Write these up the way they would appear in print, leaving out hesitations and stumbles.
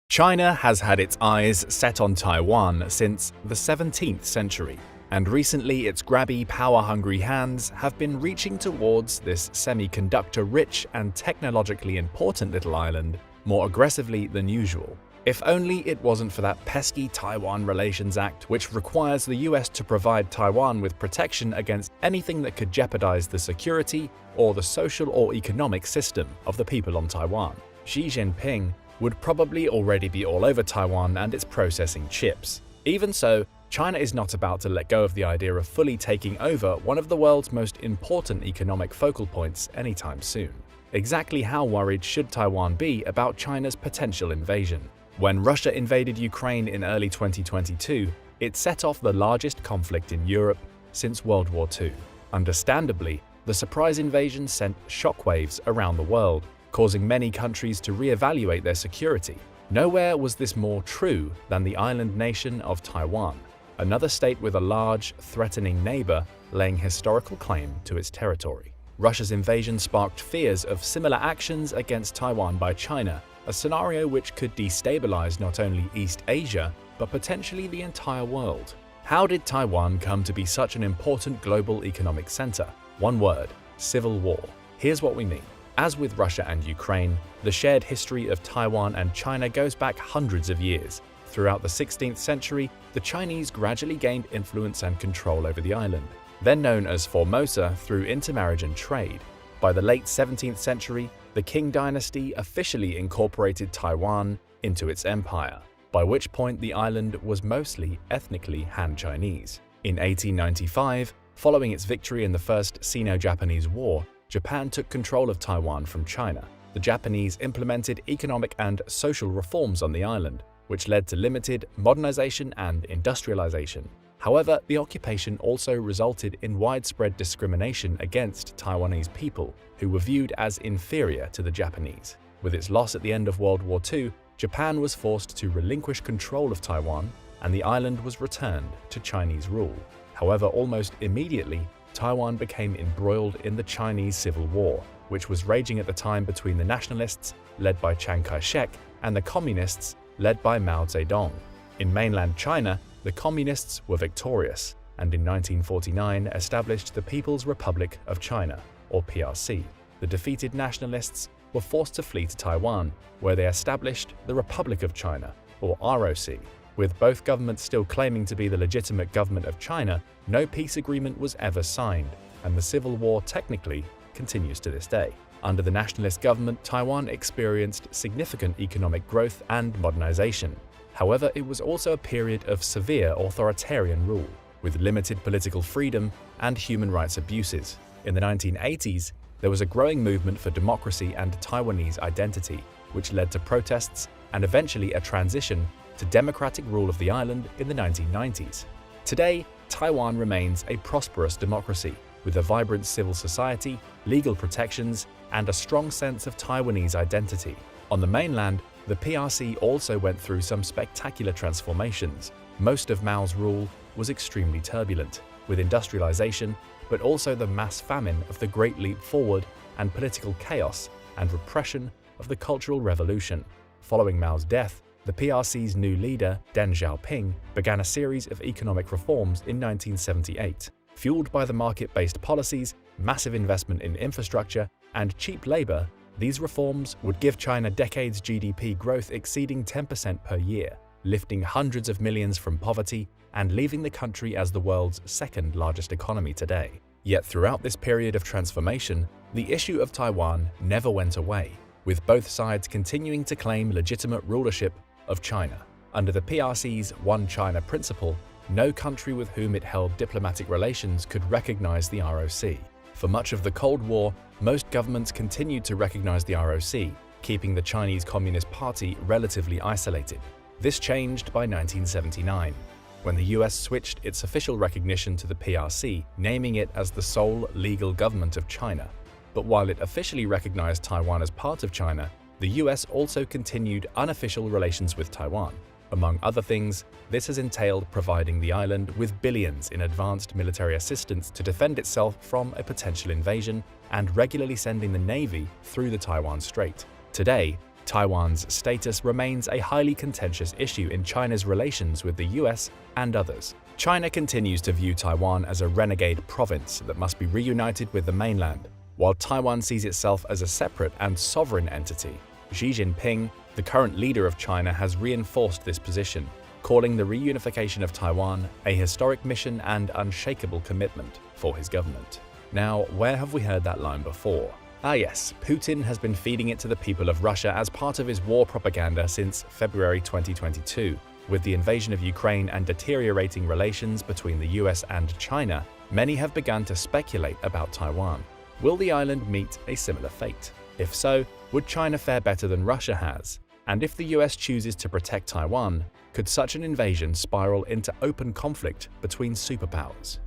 China has had its eyes set on Taiwan since the 17th century, and recently its grabby, power-hungry hands have been reaching towards this semiconductor-rich and technologically important little island more aggressively than usual. If only it wasn't for that pesky Taiwan Relations Act, which requires the US to provide Taiwan with protection against anything that could jeopardize the security or the social or economic system of the people on Taiwan. Xi Jinping would probably already be all over Taiwan and its processing chips. Even so, China is not about to let go of the idea of fully taking over one of the world's most important economic focal points anytime soon. Exactly how worried should Taiwan be about China's potential invasion? When Russia invaded Ukraine in early 2022, it set off the largest conflict in Europe since World War II. Understandably, the surprise invasion sent shockwaves around the world, causing many countries to re-evaluate their security. Nowhere was this more true than the island nation of Taiwan, another state with a large, threatening neighbor laying historical claim to its territory. Russia's invasion sparked fears of similar actions against Taiwan by China, a scenario which could destabilize not only East Asia, but potentially the entire world. How did Taiwan come to be such an important global economic center? One word: civil war. Here's what we mean. As with Russia and Ukraine, the shared history of Taiwan and China goes back hundreds of years. Throughout the 16th century, the Chinese gradually gained influence and control over the island, then known as Formosa through intermarriage and trade. By the late 17th century, the Qing dynasty officially incorporated Taiwan into its empire, by which point the island was mostly ethnically Han Chinese. In 1895, following its victory in the First Sino-Japanese War, Japan took control of Taiwan from China. The Japanese implemented economic and social reforms on the island, which led to limited modernization and industrialization. However, the occupation also resulted in widespread discrimination against Taiwanese people, who were viewed as inferior to the Japanese. With its loss at the end of World War II, Japan was forced to relinquish control of Taiwan, and the island was returned to Chinese rule. However, almost immediately, Taiwan became embroiled in the Chinese Civil War, which was raging at the time between the nationalists, led by Chiang Kai-shek, and the communists, led by Mao Zedong. In mainland China, the communists were victorious, and in 1949 established the People's Republic of China, or PRC. The defeated nationalists were forced to flee to Taiwan, where they established the Republic of China, or ROC. With both governments still claiming to be the legitimate government of China, no peace agreement was ever signed, and the civil war technically continues to this day. Under the nationalist government, Taiwan experienced significant economic growth and modernization. However, it was also a period of severe authoritarian rule, with limited political freedom and human rights abuses. In the 1980s, there was a growing movement for democracy and Taiwanese identity, which led to protests and eventually a transition to democratic rule of the island in the 1990s. Today, Taiwan remains a prosperous democracy, with a vibrant civil society, legal protections, and a strong sense of Taiwanese identity. On the mainland, the PRC also went through some spectacular transformations. Most of Mao's rule was extremely turbulent, with industrialization, but also the mass famine of the Great Leap Forward and political chaos and repression of the Cultural Revolution. Following Mao's death, the PRC's new leader, Deng Xiaoping, began a series of economic reforms in 1978. Fueled by the market-based policies, massive investment in infrastructure, and cheap labor, these reforms would give China decades GDP growth exceeding 10% per year, lifting hundreds of millions from poverty and leaving the country as the world's second largest economy today. Yet throughout this period of transformation, the issue of Taiwan never went away, with both sides continuing to claim legitimate rulership of China. Under the PRC's One China principle, no country with whom it held diplomatic relations could recognize the ROC. For much of the Cold War, most governments continued to recognize the ROC, keeping the Chinese Communist Party relatively isolated. This changed by 1979, when the US switched its official recognition to the PRC, naming it as the sole legal government of China. But while it officially recognized Taiwan as part of China, the US also continued unofficial relations with Taiwan. Among other things, this has entailed providing the island with billions in advanced military assistance to defend itself from a potential invasion and regularly sending the Navy through the Taiwan Strait. Today, Taiwan's status remains a highly contentious issue in China's relations with the US and others. China continues to view Taiwan as a renegade province that must be reunited with the mainland, while Taiwan sees itself as a separate and sovereign entity. Xi Jinping, the current leader of China, has reinforced this position, calling the reunification of Taiwan a historic mission and unshakable commitment for his government. Now, where have we heard that line before? Ah yes, Putin has been feeding it to the people of Russia as part of his war propaganda since February 2022. With the invasion of Ukraine and deteriorating relations between the US and China, many have begun to speculate about Taiwan. Will the island meet a similar fate? If so, would China fare better than Russia has? And if the US chooses to protect Taiwan, could such an invasion spiral into open conflict between superpowers?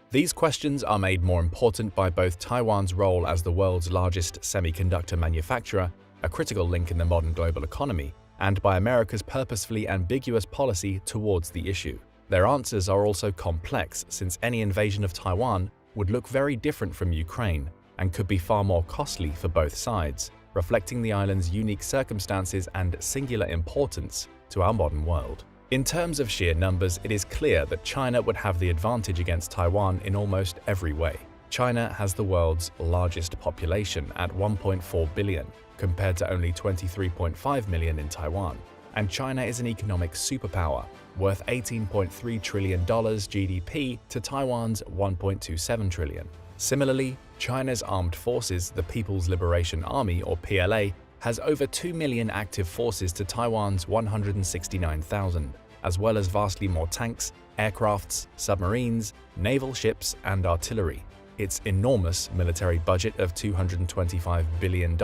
These questions are made more important by both Taiwan's role as the world's largest semiconductor manufacturer, a critical link in the modern global economy, and by America's purposefully ambiguous policy towards the issue. Their answers are also complex, since any invasion of Taiwan would look very different from Ukraine and could be far more costly for both sides, reflecting the island's unique circumstances and singular importance to our modern world. In terms of sheer numbers, it is clear that China would have the advantage against Taiwan in almost every way. China has the world's largest population at 1.4 billion, compared to only 23.5 million in Taiwan. And China is an economic superpower, worth $18.3 trillion GDP to Taiwan's $1.27 trillion. Similarly, China's armed forces, the People's Liberation Army or PLA, has over 2 million active forces to Taiwan's 169,000, as well as vastly more tanks, aircrafts, submarines, naval ships, and artillery. Its enormous military budget of $225 billion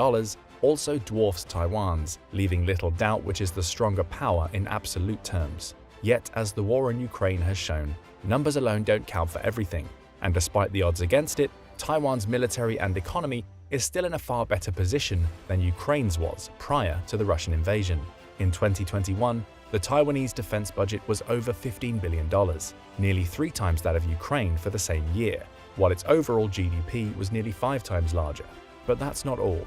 also dwarfs Taiwan's, leaving little doubt which is the stronger power in absolute terms. Yet, as the war in Ukraine has shown, numbers alone don't count for everything, and despite the odds against it, Taiwan's military and economy is still in a far better position than Ukraine's was prior to the Russian invasion. In 2021, the Taiwanese defense budget was over $15 billion, nearly 3 times that of Ukraine for the same year, while its overall GDP was nearly 5 times larger. But that's not all.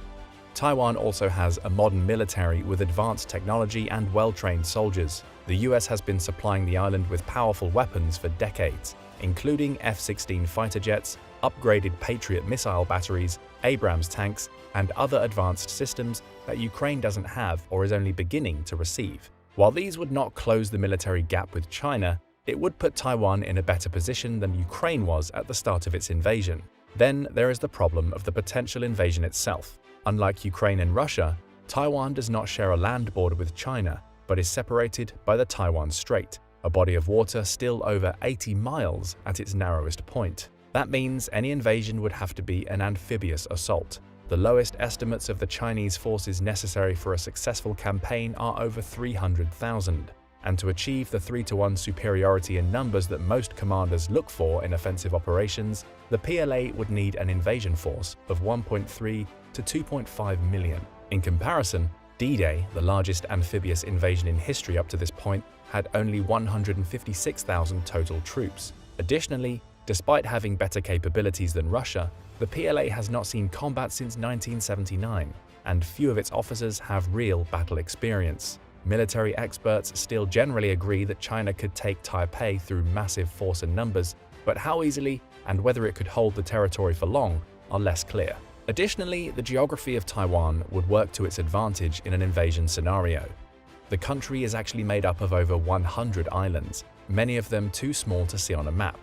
Taiwan also has a modern military with advanced technology and well-trained soldiers. The US has been supplying the island with powerful weapons for decades, including F-16 fighter jets, upgraded Patriot missile batteries, Abrams tanks, and other advanced systems that Ukraine doesn't have or is only beginning to receive. While these would not close the military gap with China, it would put Taiwan in a better position than Ukraine was at the start of its invasion. Then there is the problem of the potential invasion itself. Unlike Ukraine and Russia, Taiwan does not share a land border with China, but is separated by the Taiwan Strait, a body of water still over 80 miles at its narrowest point. That means any invasion would have to be an amphibious assault. The lowest estimates of the Chinese forces necessary for a successful campaign are over 300,000, and to achieve the 3-to-1 superiority in numbers that most commanders look for in offensive operations, the PLA would need an invasion force of 1.3 to 2.5 million. In comparison, D-Day, the largest amphibious invasion in history up to this point, had only 156,000 total troops. Additionally, despite having better capabilities than Russia, the PLA has not seen combat since 1979, and few of its officers have real battle experience. Military experts still generally agree that China could take Taipei through massive force and numbers, but how easily and whether it could hold the territory for long are less clear. Additionally, the geography of Taiwan would work to its advantage in an invasion scenario. The country is actually made up of over 100 islands, many of them too small to see on a map.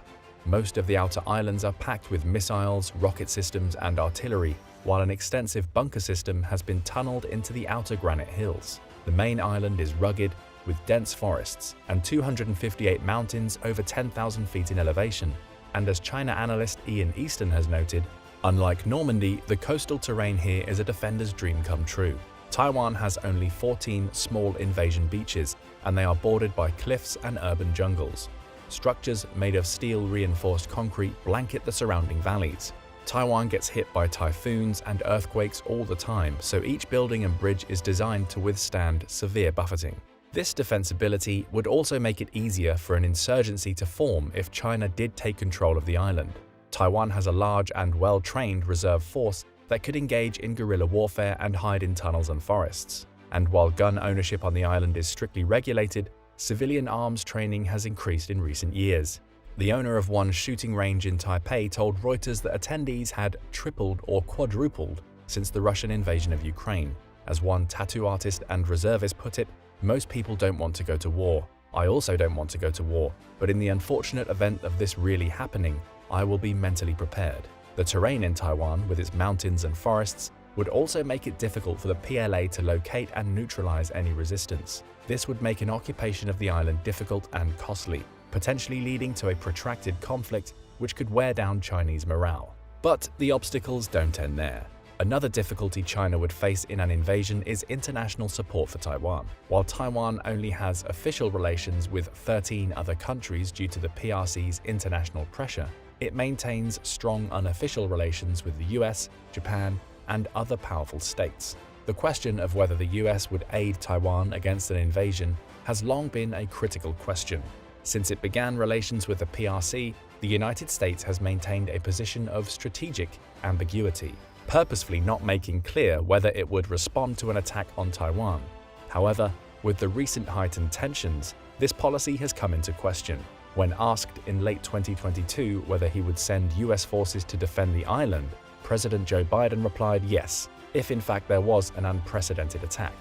Most of the outer islands are packed with missiles, rocket systems, and artillery, while an extensive bunker system has been tunneled into the outer granite hills. The main island is rugged, with dense forests, and 258 mountains over 10,000 feet in elevation. And as China analyst Ian Easton has noted, unlike Normandy, the coastal terrain here is a defender's dream come true. Taiwan has only 14 small invasion beaches, and they are bordered by cliffs and urban jungles. Structures made of steel-reinforced concrete blanket the surrounding valleys. Taiwan gets hit by typhoons and earthquakes all the time, so each building and bridge is designed to withstand severe buffeting. This defensibility would also make it easier for an insurgency to form if China did take control of the island. Taiwan has a large and well-trained reserve force that could engage in guerrilla warfare and hide in tunnels and forests. And while gun ownership on the island is strictly regulated, civilian arms training has increased in recent years. The owner of one shooting range in Taipei told Reuters that attendees had tripled or quadrupled since the Russian invasion of Ukraine. As one tattoo artist and reservist put it, "Most people don't want to go to war. I also don't want to go to war, but in the unfortunate event of this really happening, I will be mentally prepared." The terrain in Taiwan, with its mountains and forests, would also make it difficult for the PLA to locate and neutralize any resistance. This would make an occupation of the island difficult and costly, potentially leading to a protracted conflict which could wear down Chinese morale. But the obstacles don't end there. Another difficulty China would face in an invasion is international support for Taiwan. While Taiwan only has official relations with 13 other countries due to the PRC's international pressure, it maintains strong unofficial relations with the US, Japan, and other powerful states. The question of whether the US would aid Taiwan against an invasion has long been a critical question. Since it began relations with the PRC, the United States has maintained a position of strategic ambiguity, purposefully not making clear whether it would respond to an attack on Taiwan. However, with the recent heightened tensions, this policy has come into question. When asked in late 2022 whether he would send US forces to defend the island, President Joe Biden replied yes, if in fact there was an unprecedented attack.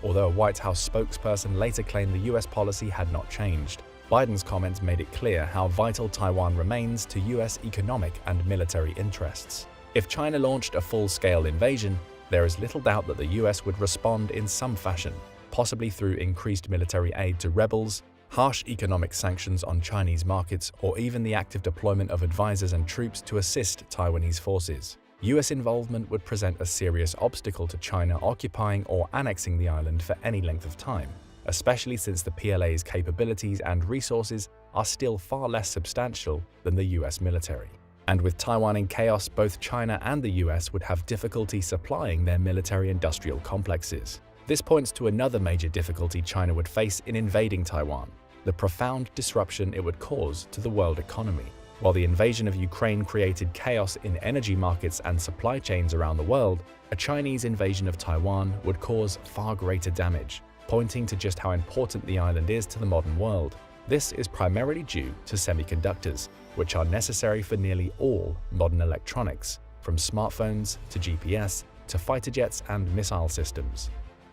Although a White House spokesperson later claimed the US policy had not changed, Biden's comments made it clear how vital Taiwan remains to US economic and military interests. If China launched a full-scale invasion, there is little doubt that the US would respond in some fashion, possibly through increased military aid to rebels, harsh economic sanctions on Chinese markets, or even the active deployment of advisors and troops to assist Taiwanese forces. US involvement would present a serious obstacle to China occupying or annexing the island for any length of time, especially since the PLA's capabilities and resources are still far less substantial than the US military. And with Taiwan in chaos, both China and the US would have difficulty supplying their military-industrial complexes. This points to another major difficulty China would face in invading Taiwan: the profound disruption it would cause to the world economy. While the invasion of Ukraine created chaos in energy markets and supply chains around the world, a Chinese invasion of Taiwan would cause far greater damage, pointing to just how important the island is to the modern world. This is primarily due to semiconductors, which are necessary for nearly all modern electronics, from smartphones to GPS to fighter jets and missile systems.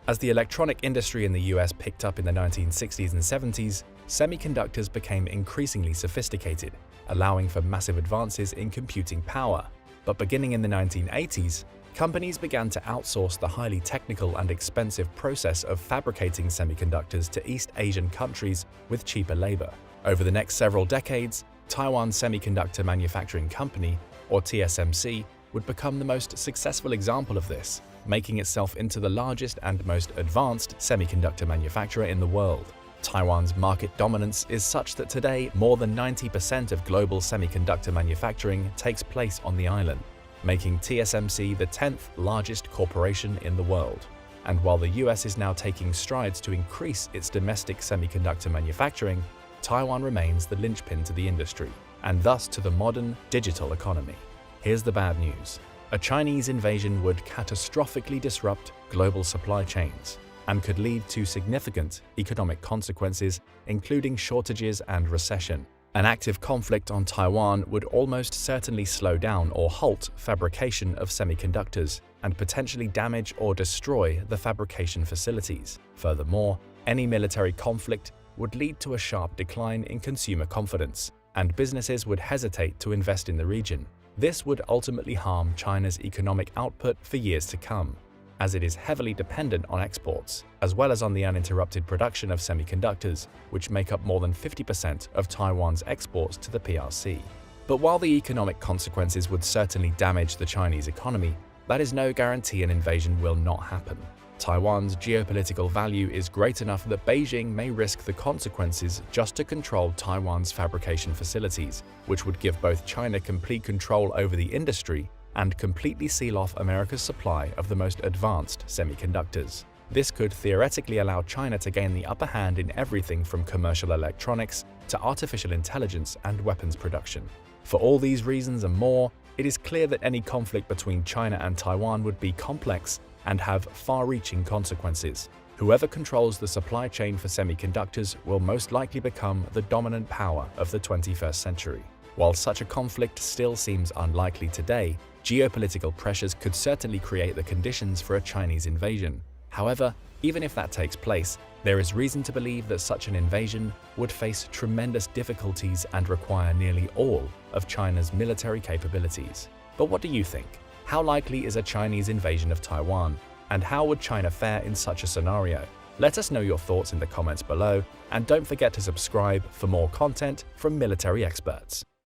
As the electronic industry in the US picked up in the 1960s and 70s, semiconductors became increasingly sophisticated, allowing for massive advances in computing power. But beginning in the 1980s, companies began to outsource the highly technical and expensive process of fabricating semiconductors to East Asian countries with cheaper labor. Over the next several decades, Taiwan Semiconductor Manufacturing Company, or TSMC, would become the most successful example of this, making itself into the largest and most advanced semiconductor manufacturer in the world. Taiwan's market dominance is such that today more than 90% of global semiconductor manufacturing takes place on the island, making TSMC the 10th largest corporation in the world. And while the US is now taking strides to increase its domestic semiconductor manufacturing, Taiwan remains the linchpin to the industry, and thus to the modern digital economy. Here's the bad news. A Chinese invasion would catastrophically disrupt global supply chains and could lead to significant economic consequences, including shortages and recession. An active conflict on Taiwan would almost certainly slow down or halt fabrication of semiconductors and potentially damage or destroy the fabrication facilities. Furthermore, any military conflict would lead to a sharp decline in consumer confidence, and businesses would hesitate to invest in the region. This would ultimately harm China's economic output for years to come, as it is heavily dependent on exports, as well as on the uninterrupted production of semiconductors, which make up more than 50% of Taiwan's exports to the PRC. But while the economic consequences would certainly damage the Chinese economy, that is no guarantee an invasion will not happen. Taiwan's geopolitical value is great enough that Beijing may risk the consequences just to control Taiwan's fabrication facilities, which would give both China complete control over the industry and completely seal off America's supply of the most advanced semiconductors. This could theoretically allow China to gain the upper hand in everything from commercial electronics to artificial intelligence and weapons production. For all these reasons and more, it is clear that any conflict between China and Taiwan would be complex and have far-reaching consequences. Whoever controls the supply chain for semiconductors will most likely become the dominant power of the 21st century. While such a conflict still seems unlikely today, geopolitical pressures could certainly create the conditions for a Chinese invasion. However, even if that takes place, there is reason to believe that such an invasion would face tremendous difficulties and require nearly all of China's military capabilities. But what do you think? How likely is a Chinese invasion of Taiwan? And how would China fare in such a scenario? Let us know your thoughts in the comments below, and don't forget to subscribe for more content from military experts.